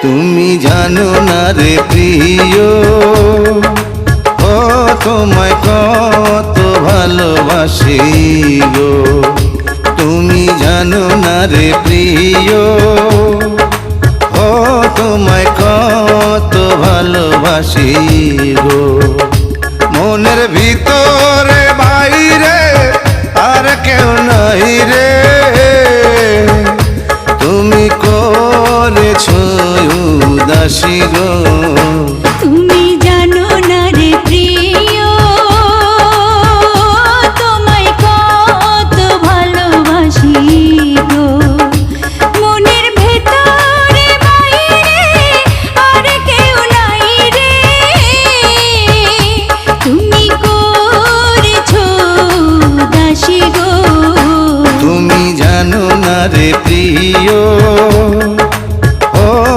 তুমি জানো না রে প্রিয়, ও তোমায় কত ভালোবাসি গো। তুমি জানো না রে প্রিয়, ও তোমায় কত ভালোবাসি গো। মনের ভিতরে বাইরে আর কেউ নাই রে, তুমি করেছো উদাসী গো।